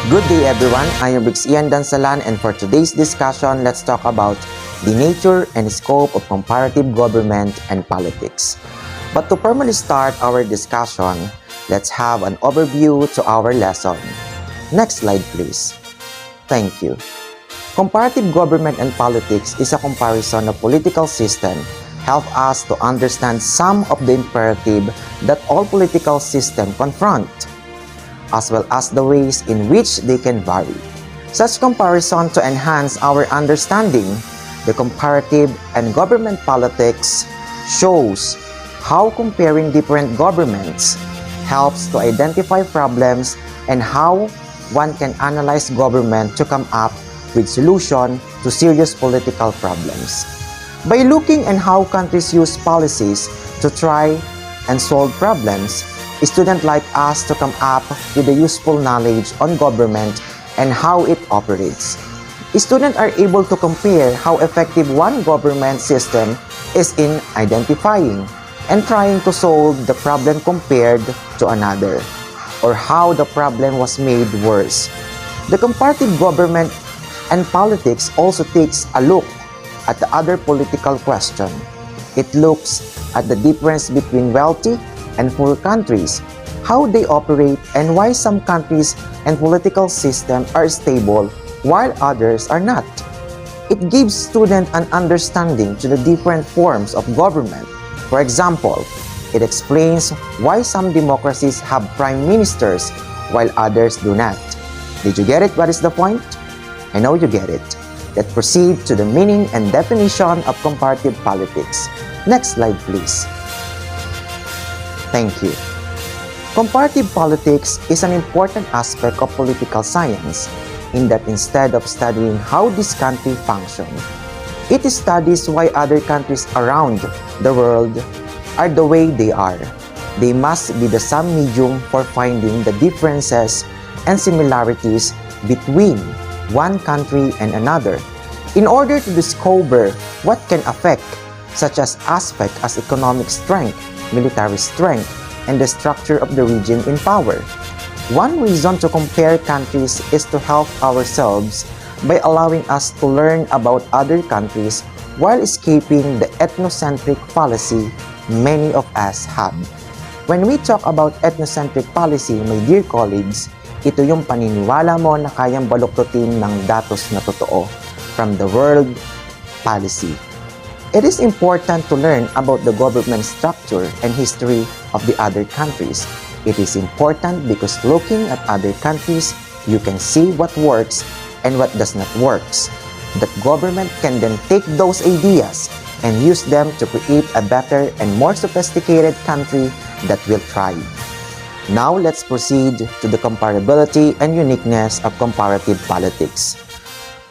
Good day everyone, I am Briggs Ian Dansalan, and for today's discussion, let's talk about the nature and scope of comparative government and politics. But to formally start our discussion, let's have an overview to our lesson. Next slide please. Thank you. Comparative government and politics is a comparison of political system help us to understand some of the imperative that all political systems confront, as well as the ways in which they can vary. Such comparison to enhance our understanding, the comparative and government politics shows how comparing different governments helps to identify problems and how one can analyze government to come up with solution to serious political problems. By looking at how countries use policies to try and solve problems, students like us to come up with a useful knowledge on government and how it operates. Students are able to compare how effective one government system is in identifying and trying to solve the problem compared to another, or how the problem was made worse. The comparative government and politics also takes a look at the other political question. It looks at the difference between wealthy and poor countries, how they operate, and why some countries and political systems are stable while others are not. It gives students an understanding to the different forms of government. For example, it explains why some democracies have prime ministers while others do not. Did you get it? What is the point? I know you get it. Let's proceed to the meaning and definition of comparative politics. Next slide, please. Thank you. Comparative politics is an important aspect of political science in that instead of studying how this country functions, it studies why other countries around the world are the way they are. They must be the same medium for finding the differences and similarities between one country and another in order to discover what can affect such as aspects as economic strength, military strength, and the structure of the region in power. One reason to compare countries is to help ourselves by allowing us to learn about other countries while escaping the ethnocentric fallacy many of us have. When we talk about ethnocentric fallacy, my dear colleagues, ito yung paniniwala mo na kayang baluktutin ng datos na totoo from the world policy. It is important to learn about the government structure and history of the other countries. It is important because looking at other countries, you can see what works and what does not work. That government can then take those ideas and use them to create a better and more sophisticated country that will thrive. Now let's proceed to the comparability and uniqueness of comparative politics.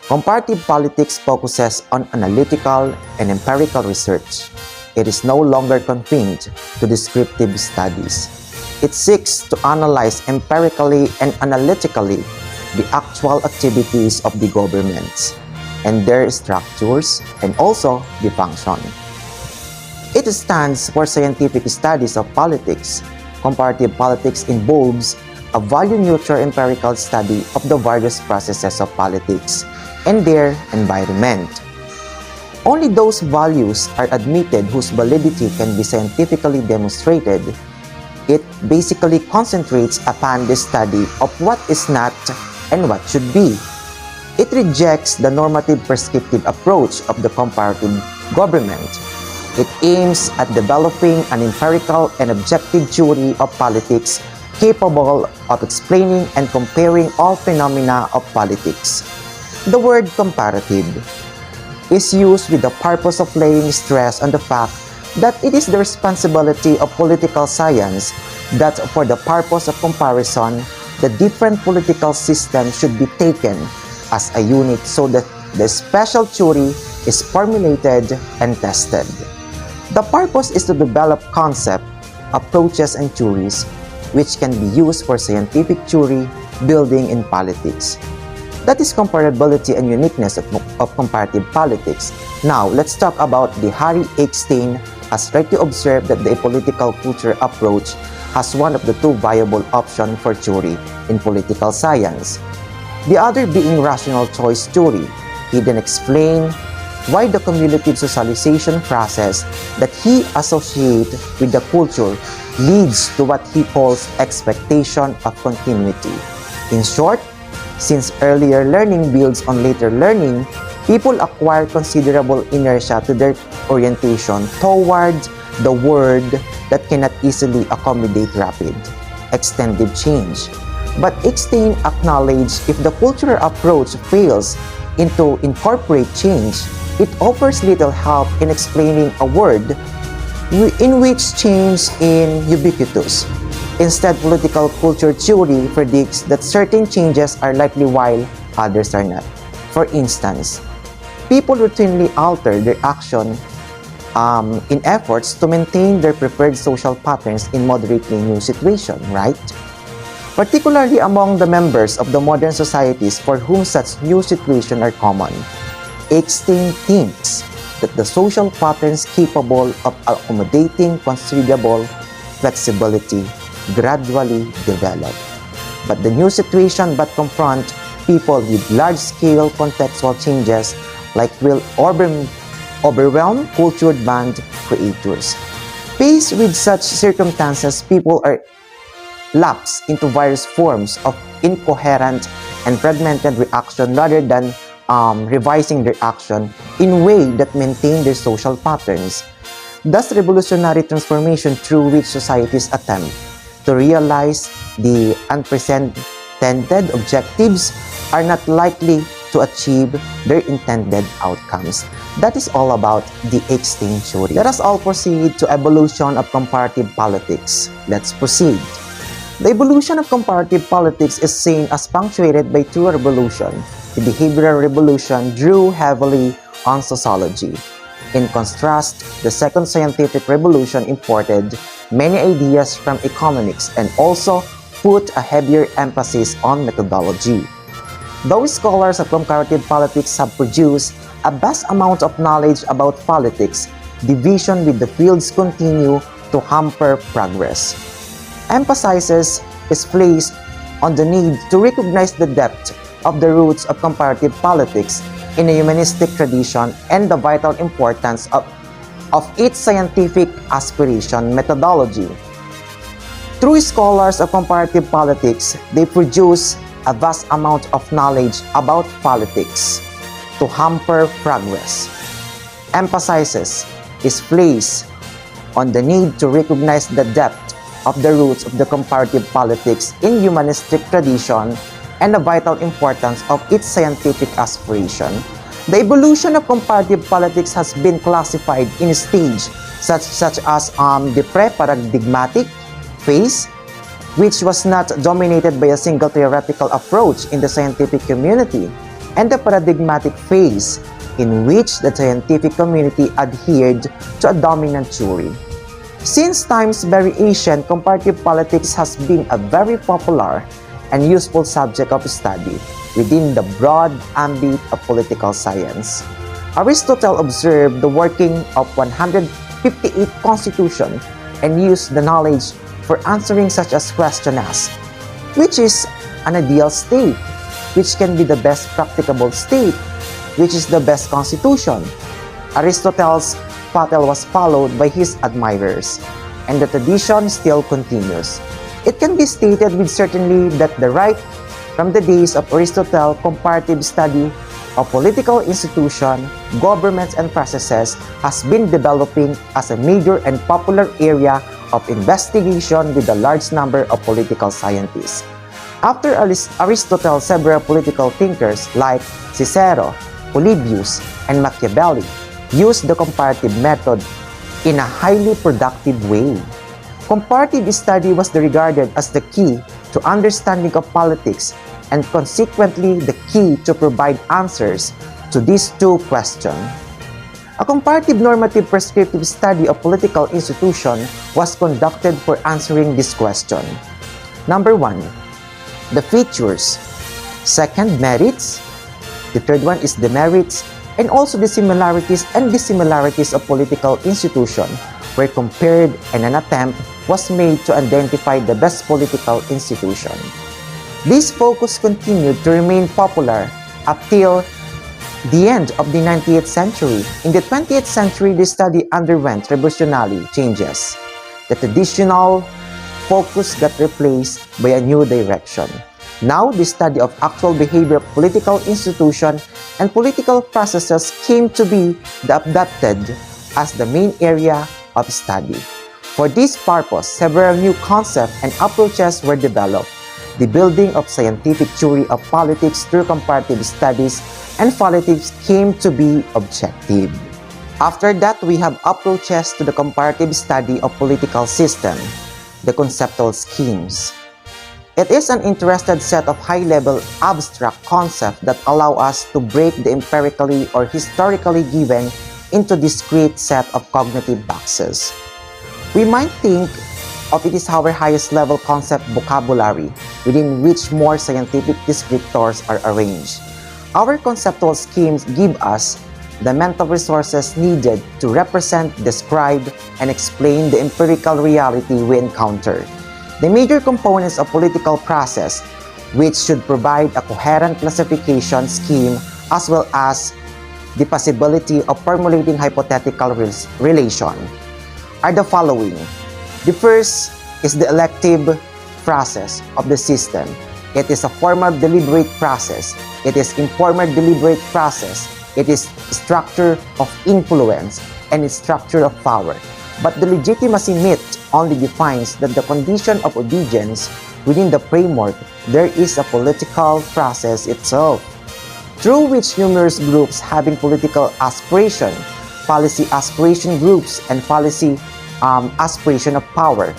Comparative politics focuses on analytical and empirical research. It is no longer confined to descriptive studies. It seeks to analyze empirically and analytically the actual activities of the governments and their structures and also the function. It stands for scientific studies of politics. Comparative politics involves a value-neutral empirical study of the various processes of politics and their environment. Only those values are admitted whose validity can be scientifically demonstrated. It basically concentrates upon the study of what is not and what should be. It rejects the normative prescriptive approach of the comparative government. It aims at developing an empirical and objective theory of politics capable of explaining and comparing all phenomena of politics. The word comparative is used with the purpose of laying stress on the fact that it is the responsibility of political science that for the purpose of comparison, the different political systems should be taken as a unit so that the special theory is formulated and tested. The purpose is to develop concepts, approaches, and theories which can be used for scientific theory building in politics. That is comparability and uniqueness of comparative politics. Now, let's talk about the Harry Eckstein has rightly observed that the political culture approach has one of the two viable options for theory in political science. The other being rational choice theory. He then explained why the cumulative socialization process that he associates with the culture leads to what he calls expectation of continuity. In short, since earlier learning builds on later learning, people acquire considerable inertia to their orientation toward the world that cannot easily accommodate rapid, extended change. But Eckstein acknowledged if the cultural approach fails to incorporate change, it offers little help in explaining a world in which change is ubiquitous. Instead, political culture theory predicts that certain changes are likely while others are not. For instance, people routinely alter their action in efforts to maintain their preferred social patterns in moderately new situations, right? Particularly among the members of the modern societies for whom such new situations are common. Eckstein thinks that the social patterns capable of accommodating considerable flexibility gradually develop. But the new situation but confront people with large-scale contextual changes like will overwhelm cultured band creators. Faced with such circumstances, people are lapse into various forms of incoherent and fragmented reaction rather than revising their action in a way that maintain their social patterns. Thus, revolutionary transformation through which societies attempt to realize the unprecedented objectives are not likely to achieve their intended outcomes. That is all about the Eckstein theory. Let us all proceed to evolution of comparative politics. Let's proceed. The evolution of comparative politics is seen as punctuated by two revolutions. The behavioral revolution drew heavily on sociology. In contrast, the second scientific revolution imported many ideas from economics and also put a heavier emphasis on methodology. Those scholars of comparative politics have produced a vast amount of knowledge about politics. Division with the fields continue to hamper progress. Emphasis is placed on the need to recognize the depth of the roots of comparative politics in a humanistic tradition and the vital importance of its scientific aspiration methodology. Through scholars of comparative politics, they produce a vast amount of knowledge about politics to hamper progress. Emphasis is placed on the need to recognize the depth of the roots of the comparative politics in humanistic tradition and the vital importance of its scientific aspiration. The evolution of comparative politics has been classified in stages such as the pre-paradigmatic phase, which was not dominated by a single theoretical approach in the scientific community, and the paradigmatic phase, in which the scientific community adhered to a dominant theory. Since time's variation, comparative politics has been a very popular and useful subject of study within the broad ambit of political science. Aristotle observed the working of 158 constitutions and used the knowledge for answering such as question as, which is an ideal state? Which can be the best practicable state? Which is the best constitution? Aristotle's pattern was followed by his admirers, and the tradition still continues. It can be stated with certainty that the right from the days of Aristotle, comparative study of political institutions, governments, and processes has been developing as a major and popular area of investigation with a large number of political scientists. After Aristotle, several political thinkers like Cicero, Polybius, and Machiavelli used the comparative method in a highly productive way. Comparative study was regarded as the key to understanding of politics and consequently the key to provide answers to these two questions. A comparative normative prescriptive study of political institutions was conducted for answering this question. Number 1, the features. Second, merits. The third one is the merits, and also the similarities and dissimilarities of political institutions were compared, and an attempt was made to identify the best political institution. This focus continued to remain popular up till the end of the 19th century. In the 20th century, this study underwent revolutionary changes. The traditional focus got replaced by a new direction. Now, the study of actual behavior of political institutions and political processes came to be adopted as the main area of study. For this purpose, several new concepts and approaches were developed. The building of scientific theory of politics through comparative studies and politics came to be objective. After that, we have approaches to the comparative study of political system, the conceptual schemes. It is an interested set of high-level abstract concepts that allow us to break the empirically or historically given into discrete set of cognitive boxes. We might think of it as our highest level concept vocabulary, within which more scientific descriptors are arranged. Our conceptual schemes give us the mental resources needed to represent, describe, and explain the empirical reality we encounter. The major components of political process, which should provide a coherent classification scheme as well as the possibility of formulating hypothetical relation, are the following. The first is the elective process of the system. It is a formal deliberate process. It is informal deliberate process. It is structure of influence and its structure of power. But the legitimacy myth only defines that the condition of obedience within the framework there is a political process itself, through which numerous groups having political aspiration, policy aspiration groups, and policy aspiration of power,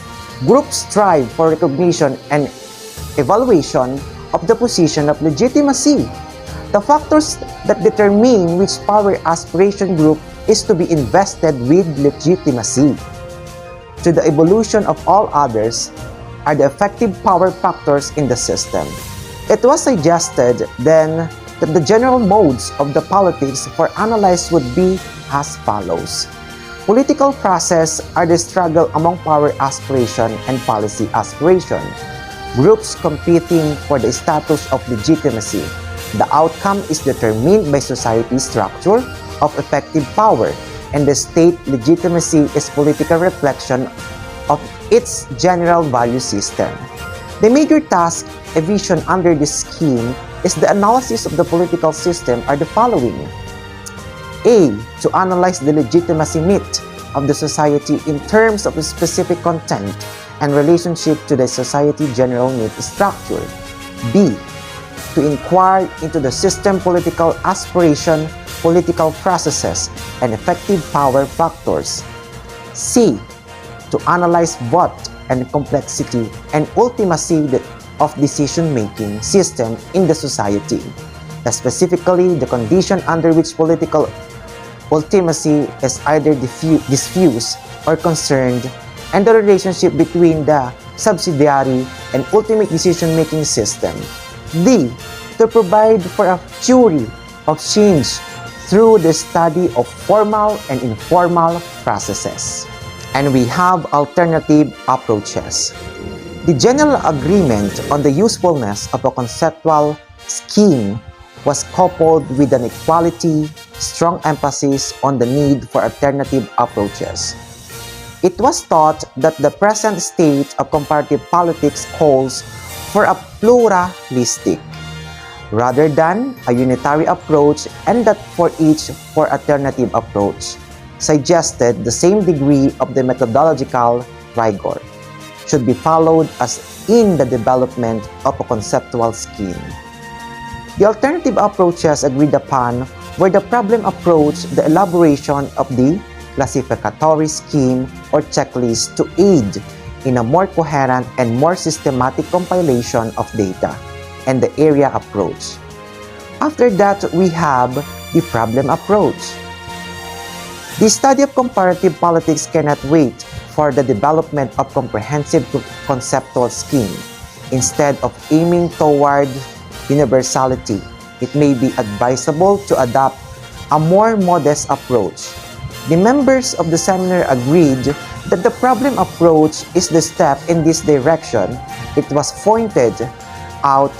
groups strive for recognition and evaluation of the position of legitimacy. The factors that determine which power aspiration group is to be invested with legitimacy. To the evolution of all others are the effective power factors in the system. It was suggested then that the general modes of the politics for analysis would be as follows. Political process are the struggle among power aspiration and policy aspiration, groups competing for the status of legitimacy. The outcome is determined by society structure of effective power, and the state legitimacy is political reflection of its general value system. The major task envisioned under this scheme is the analysis of the political system are the following. A. To analyze the legitimacy myth of the society in terms of the specific content and relationship to the society general myth structure. B. To inquire into the system political aspiration, political processes, and effective power factors. C. To analyze vote and complexity and ultimacy of decision-making system in the society, specifically the condition under which political ultimacy is either diffuse or concerned, and the relationship between the subsidiary and ultimate decision-making system. D. To provide for a theory of change through the study of formal and informal processes. And we have alternative approaches. The general agreement on the usefulness of a conceptual scheme was coupled with an equality, strong emphasis on the need for alternative approaches. It was thought that the present state of comparative politics calls for a pluralistic rather than a unitary approach, and that for each alternative approach suggested the same degree of the methodological rigor should be followed as in the development of a conceptual scheme. The alternative approaches agreed upon were the problem approach, the elaboration of the classificatory scheme or checklist to aid in a more coherent and more systematic compilation of data, and the area approach. After that, we have the problem approach. The study of comparative politics cannot wait for the development of comprehensive conceptual scheme. Instead of aiming toward universality, it may be advisable to adopt a more modest approach. The members of the seminar agreed that the problem approach is the step in this direction. It was pointed out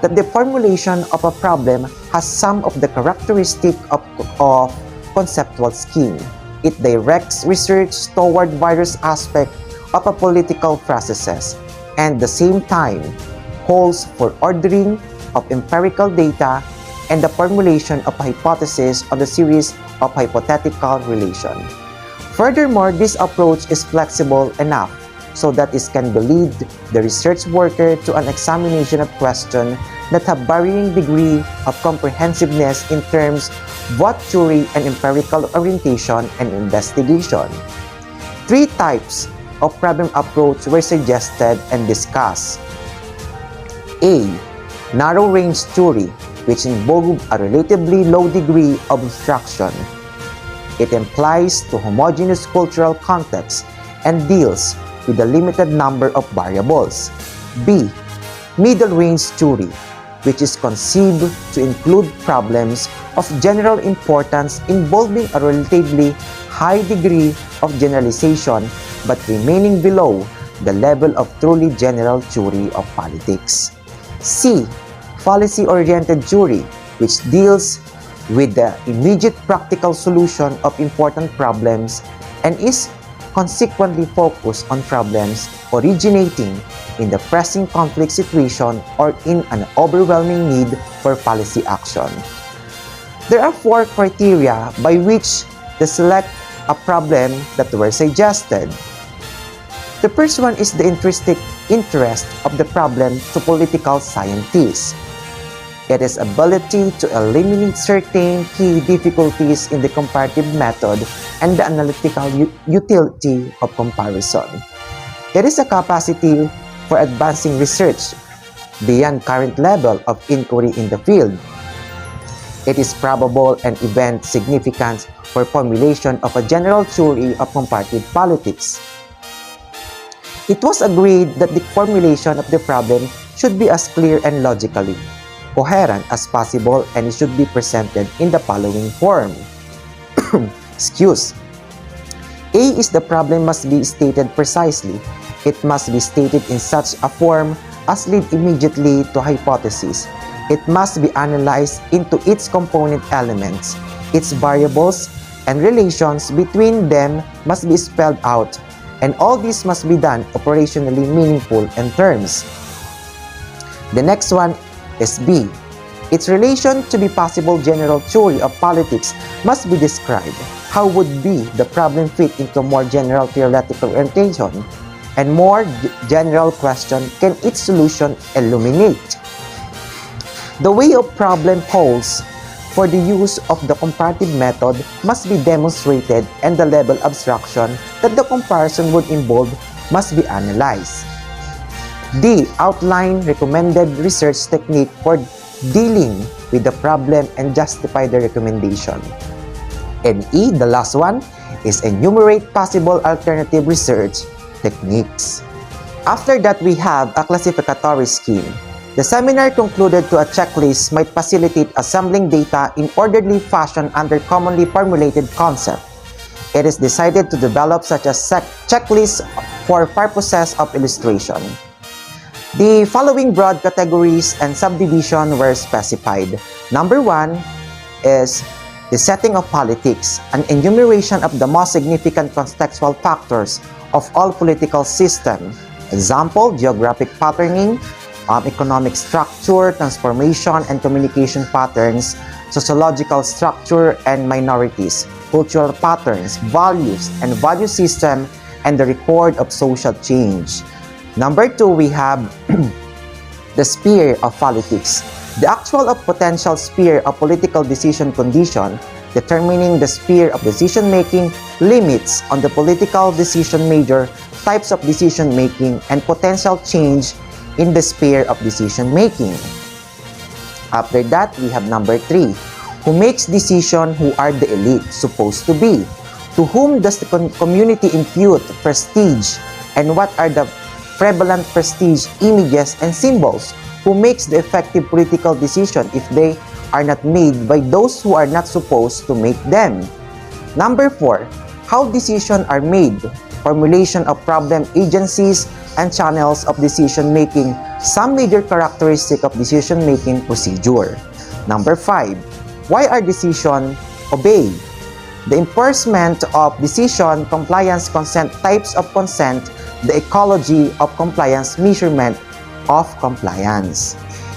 that the formulation of a problem has some of the characteristics of conceptual scheme. It directs research toward various aspects of a political processes and at the same time calls for ordering of empirical data and the formulation of a hypothesis of the series of hypothetical relations. Furthermore, this approach is flexible enough so that it can lead the research worker to an examination of questions that have varying degree of comprehensiveness in terms of both theory and empirical orientation and investigation. Three types of problem approach were suggested and discussed. A. Narrow-range theory, which involves a relatively low degree of abstraction. It implies to homogeneous cultural context and deals with a limited number of variables. B. Middle-range theory, which is conceived to include problems of general importance involving a relatively high degree of generalization but remaining below the level of truly general theory of politics. C. Policy-oriented theory, which deals with the immediate practical solution of important problems and is consequently focused on problems originating in the pressing conflict situation or in an overwhelming need for policy action. There are four criteria by which to select a problem that were suggested. The first one is the intrinsic interest of the problem to political scientists. It is ability to eliminate certain key difficulties in the comparative method and the analytical utility of comparison. It is a capacity for advancing research beyond current level of inquiry in the field. It is probable and event significance for formulation of a general theory of comparative politics. It was agreed that the formulation of the problem should be as clear and logically coherent as possible, and it should be presented in the following form. Excuse. A is the problem must be stated precisely. It must be stated in such a form as lead immediately to hypothesis. It must be analyzed into its component elements. Its variables and relations between them must be spelled out, and all this must be done operationally meaningful in terms. The next one is B. Its relation to the possible general theory of politics must be described. How would be the problem fit into more general theoretical orientation? And more general question can its solution illuminate? The way of problem calls for the use of the comparative method must be demonstrated, and the level of abstraction that the comparison would involve must be analyzed. D. Outline recommended research technique for dealing with the problem and justify the recommendation. And E, the last one, is enumerate possible alternative research techniques. After that, we have a classificatory scheme. The seminar concluded to a checklist might facilitate assembling data in orderly fashion under commonly formulated concept. It is decided to develop such a checklist for purposes of illustration. The following broad categories and subdivision were specified. Number 1 is the setting of politics, an enumeration of the most significant contextual factors of all political systems. Example, geographic patterning, economic structure, transformation and communication patterns, sociological structure and minorities, cultural patterns, values and value system, and the record of social change. Number 2, we have the sphere of politics, the actual of potential sphere of political decision condition, determining the sphere of decision-making, limits on the political decision major, types of decision-making, and potential change in the sphere of decision-making. After that, we have number 3, who makes decision, who are the elite supposed to be, to whom does the community impute prestige, and what are the prevalent prestige images and symbols, who makes the effective political decision if they are not made by those who are not supposed to make them. Number 4, how decisions are made, formulation of problem agencies, and channels of decision-making, some major characteristics of decision-making procedure. Number 5. Why are decisions obeyed? The enforcement of decision, compliance, consent, types of consent, the ecology of compliance, measurement of compliance.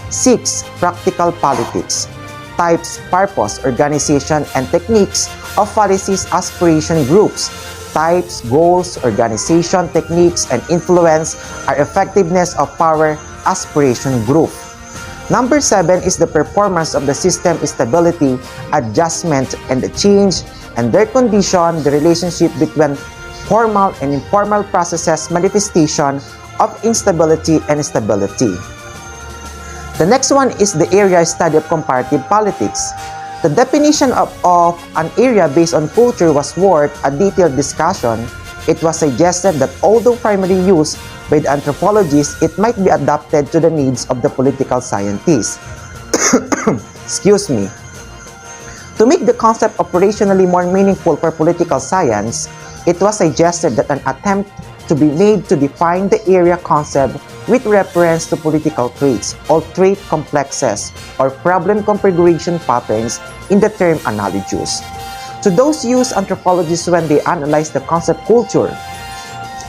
6. Practical politics. Types, purpose, organization, and techniques of policies, aspiration groups. Types, goals, organization, techniques, and influence are effectiveness of power aspiration group. Number 7 is the performance of the system, stability, adjustment, and the change and their condition, the relationship between formal and informal processes, manifestation of instability and stability. The next one is the area study of comparative politics. The definition of an area based on culture was worth a detailed discussion. It was suggested that although primarily used by the anthropologists, it might be adapted to the needs of the political scientists. Excuse me. To make the concept operationally more meaningful for political science, it was suggested that an attempt to be made to define the area concept with reference to political traits or trait complexes or problem configuration patterns in the term analogous. To those use anthropologists when they analyze the concept culture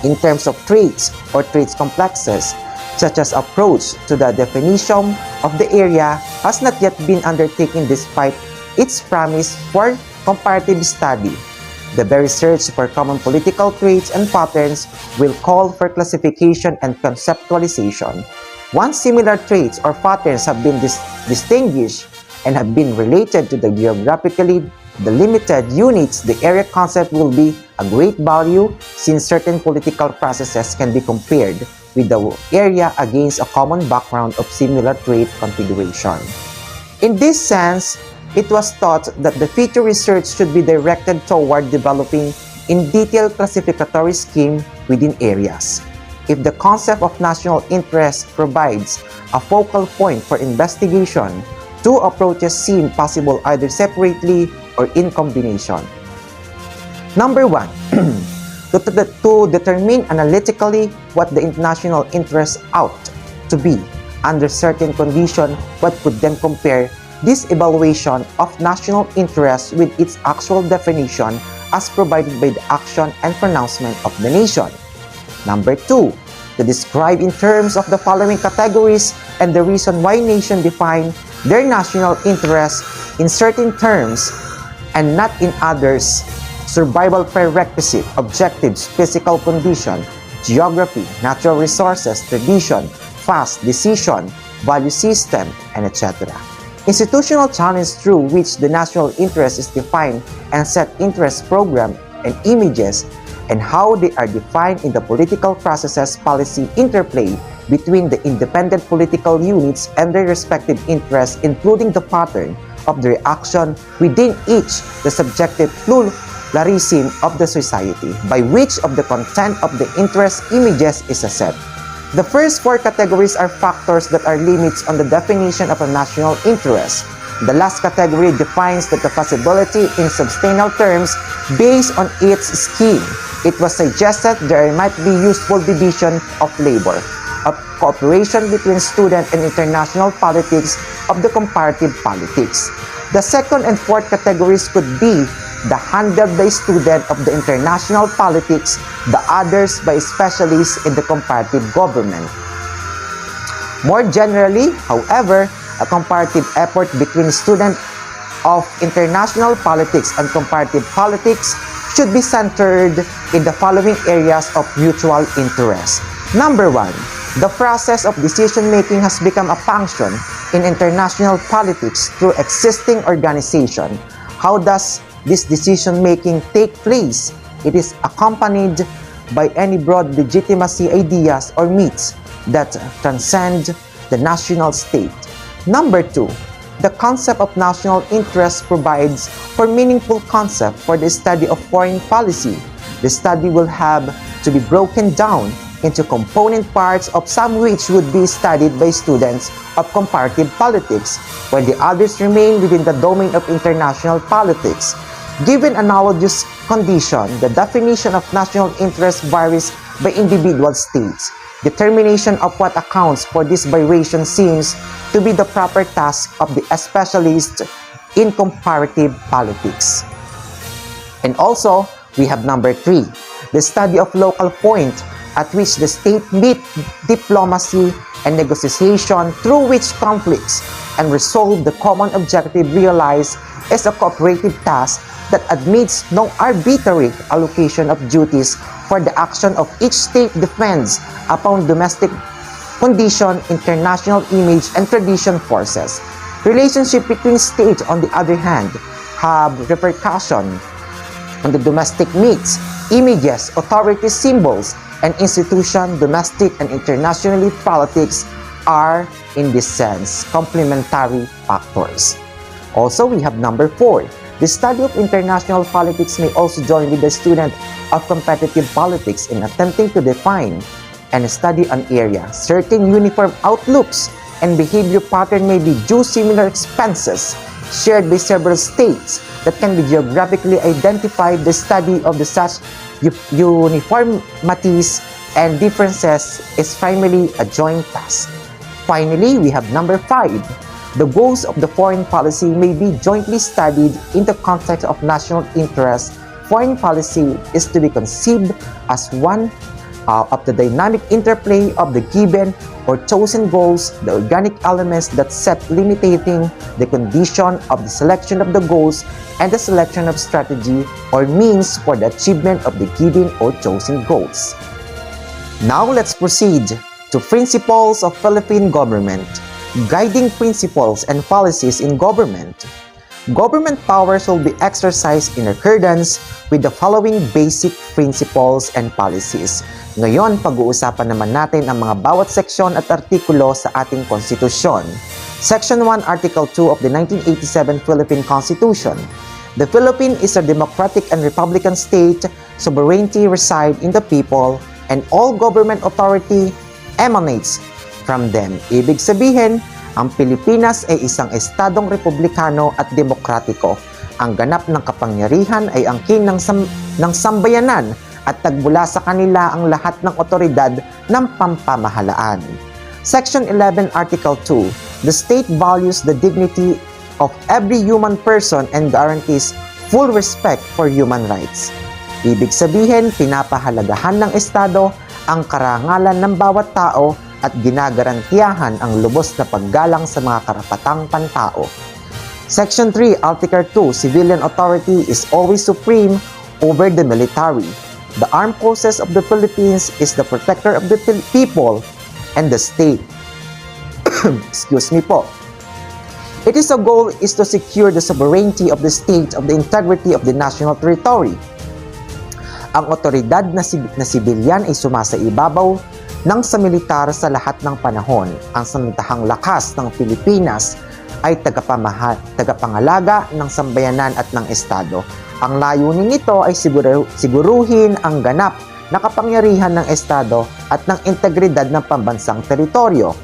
in terms of traits or traits complexes, such as approach to the definition of the area has not yet been undertaken despite its promise for comparative study. The very search for common political traits and patterns will call for classification and conceptualization. Once similar traits or patterns have been distinguished and have been related to the geographically delimited units, the area concept will be a great value since certain political processes can be compared with the area against a common background of similar trait configuration. In this sense, it was thought that the future research should be directed toward developing in detailed classificatory scheme within areas. If the concept of national interest provides a focal point for investigation, two approaches seem possible either separately or in combination. Number 1. To determine analytically what the international interest ought to be under certain conditions, what could then compare this evaluation of national interest with its actual definition as provided by the action and pronouncement of the nation. Number 2. To describe in terms of the following categories and the reason why nations define their national interest in certain terms and not in others: survival prerequisite, objectives, physical condition, geography, natural resources, tradition, fast, decision, value system, and etc. Institutional challenge through which the national interest is defined and set interest program and images and how they are defined in the political processes, policy interplay between the independent political units and their respective interests, including the pattern of the reaction within each, the subjective pluralism of the society, by which of the content of the interest images is assessed. The first 4 categories are factors that are limits on the definition of a national interest. The last category defines that the possibility in substantial terms based on its scheme. It was suggested there might be useful division of labor, of cooperation between student and international politics of the comparative politics. The second and fourth categories could be the handled by student of the international politics, the others by specialists in the comparative government. More generally, however, a comparative effort between students of international politics and comparative politics should be centered in the following areas of mutual interest. Number 1. The process of decision-making has become a function in international politics through existing organization. How does this decision-making take place? It is accompanied by any broad legitimacy ideas or myths that transcend the national state. Number 2. The concept of national interest provides for meaningful concept for the study of foreign policy. The study will have to be broken down into component parts, of some which would be studied by students of comparative politics, while the others remain within the domain of international politics. Given analogous condition, the definition of national interest varies by individual states. Determination of what accounts for this variation seems to be the proper task of the specialist in comparative politics. And also, we have number 3, the study of local point at which the state meet diplomacy and negotiation through which conflicts and resolve the common objective realized as a cooperative task that admits no arbitrary allocation of duties for the action of each state depends upon domestic condition, international image, and tradition forces. Relationship between states, on the other hand, have repercussion on the domestic needs, images, authority symbols, and institution, domestic and internationally politics are, in this sense, complementary factors. Also, we have number 4. The study of international politics may also join with the student of competitive politics in attempting to define and study an area. Certain uniform outlooks and behavior pattern may be due similar expenses shared by several states that can be geographically identified. The study of the such uniformities and differences is primarily a joint task. Finally, we have number 5. The goals of the foreign policy may be jointly studied in the context of national interest. Foreign policy is to be conceived as one of the dynamic interplay of the given or chosen goals, the organic elements that set limiting the condition of the selection of the goals, and the selection of strategy or means for the achievement of the given or chosen goals. Now let's proceed to principles of Philippine government. Guiding principles and policies in government. Government powers will be exercised in accordance with the following basic principles and policies. Ngayon, pag-uusapan naman natin ang mga bawat seksyon at artikulo sa ating konstitusyon. Section 1, Article 2 of the 1987 Philippine Constitution. The Philippines is a democratic and republican state. Sovereignty resides in the people, and all government authority emanates from them. Ibig sabihin, ang Pilipinas ay isang estadong republikano at demokratiko. Ang ganap ng kapangyarihan ay angkin ng sambayanan at tagmula sa kanila ang lahat ng otoridad ng pampamahalaan. Section 11, Article 2. The state values the dignity of every human person and guarantees full respect for human rights. Ibig sabihin, pinapahalagahan ng estado ang karangalan ng bawat tao at ginagarantiyahan ang lubos na paggalang sa mga karapatang pantao. Section 3, Article 2, Civilian authority is always supreme over the military. The armed forces of the Philippines is the protector of the people and the state. Excuse me po. It is a goal is to secure the sovereignty of the state of the integrity of the national territory. Ang otoridad na sibilyan ay sumasaibabaw ng sa militar sa lahat ng panahon. Ang samantahang lakas ng Pilipinas ay tagapangalaga ng sambayanan at ng estado. Ang layunin nito ay siguruhin ang ganap na kapangyarihan ng estado at ng integridad ng pambansang teritoryo.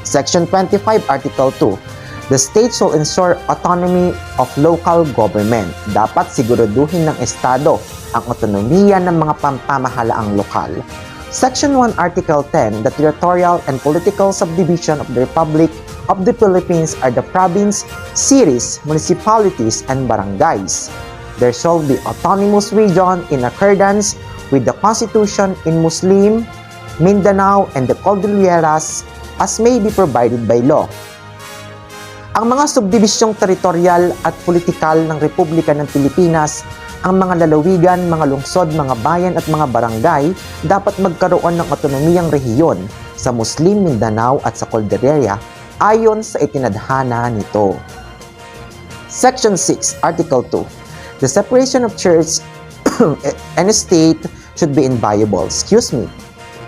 Section 25, Article 2. The state shall ensure autonomy of local government. Dapat siguraduhin ng estado ang otonomiya ng mga pamahalaang lokal. Section 1, Article 10, the territorial and political subdivision of the Republic of the Philippines are the province, cities, municipalities, and barangays. There shall be autonomous region in accordance with the Constitution in Muslim, Mindanao, and the Cordilleras as may be provided by law. Ang mga subdibisyong teritorial at politikal ng Republika ng Pilipinas, ang mga lalawigan, mga lungsod, mga bayan at mga barangay dapat magkaroon ng otonomiyang rehiyon sa Muslim, Mindanao at sa Cordillera ayon sa itinadhana nito. Section 6, Article 2. The separation of church and state should be inviolable.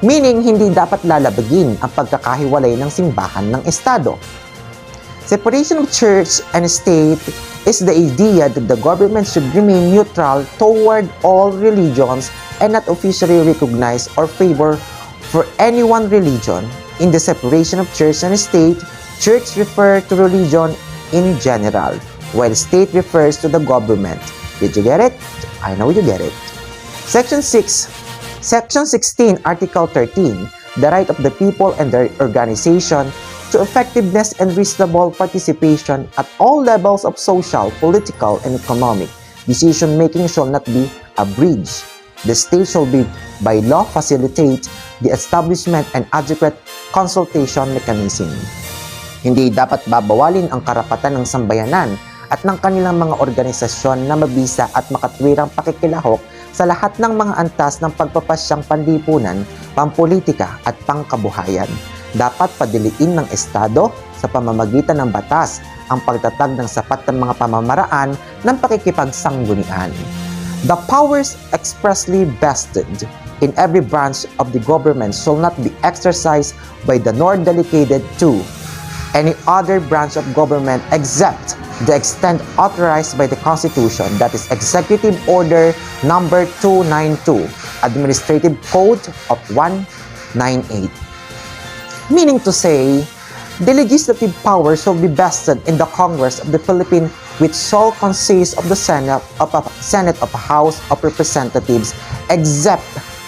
Meaning, hindi dapat lalabagin ang pagkakahiwalay ng simbahan ng estado. Separation of church and state is the idea that the government should remain neutral toward all religions and not officially recognize or favor for any one religion. In the separation of church and state, church refers to religion in general, while state refers to the government. Did you get it? I know you get it. Section 16, Article 13. the right of the people and their organization to effectiveness and reasonable participation at all levels of social, political, and economic decision-making shall not be abridged. The state shall be by law facilitate the establishment and adequate consultation mechanism. Hindi dapat babawalin ang karapatan ng sambayanan at ng kanilang mga organisasyon na mabisa at makatwirang pakikilahok sa lahat ng mga antas ng pagpapasyang panlipunan, pampolitika at pangkabuhayan. Dapat padiliin ng Estado sa pamamagitan ng batas ang pagtatag ng sapat na mga pamamaraan ng pakikipagsanggunian. The powers expressly vested in every branch of the government shall not be exercised by the nor delegated to any other branch of government except the extent authorized by the Constitution, that is Executive Order Number 292, Administrative Code of 198. Meaning to say, the legislative power shall be vested in the Congress of the Philippines, which shall consist of the Senate of a House of Representatives, except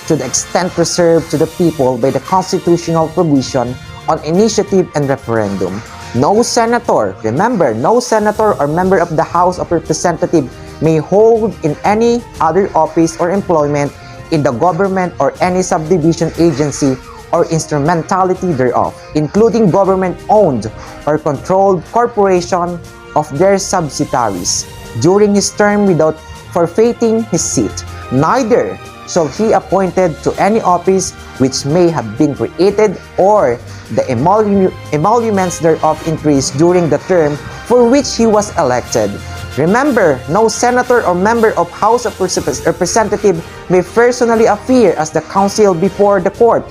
to the extent reserved to the people by the constitutional provision on initiative and referendum. No senator, remember, no senator or member of the House of Representatives may hold in any other office or employment in the government or any subdivision, agency, or instrumentality thereof, including government-owned or controlled corporation of their subsidiaries, during his term without forfeiting his seat. Neither shall he appointed to any office which may have been created or the emoluments thereof increased during the term for which he was elected. Remember, no senator or member of House of Representatives may personally appear as the counsel before the Court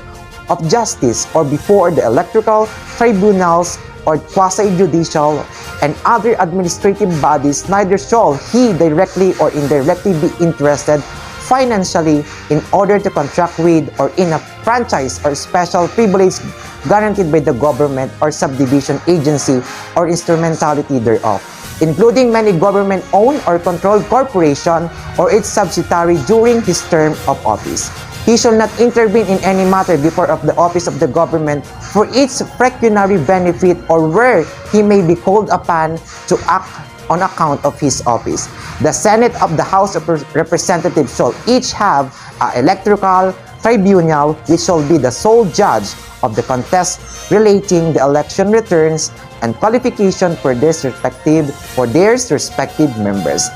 of Justice or before the electoral tribunals or quasi-judicial and other administrative bodies, neither shall he directly or indirectly be interested financially in order to contract with or in a franchise or special privilege guaranteed by the government or subdivision, agency, or instrumentality thereof, including many government-owned or controlled corporation or its subsidiary during his term of office. He shall not intervene in any matter before of the office of the government for its pecuniary benefit or where he may be called upon to act on account of his office. The Senate of the House of Representatives shall each have an electoral tribunal which shall be the sole judge of the contest relating the election returns and qualification for their respective members.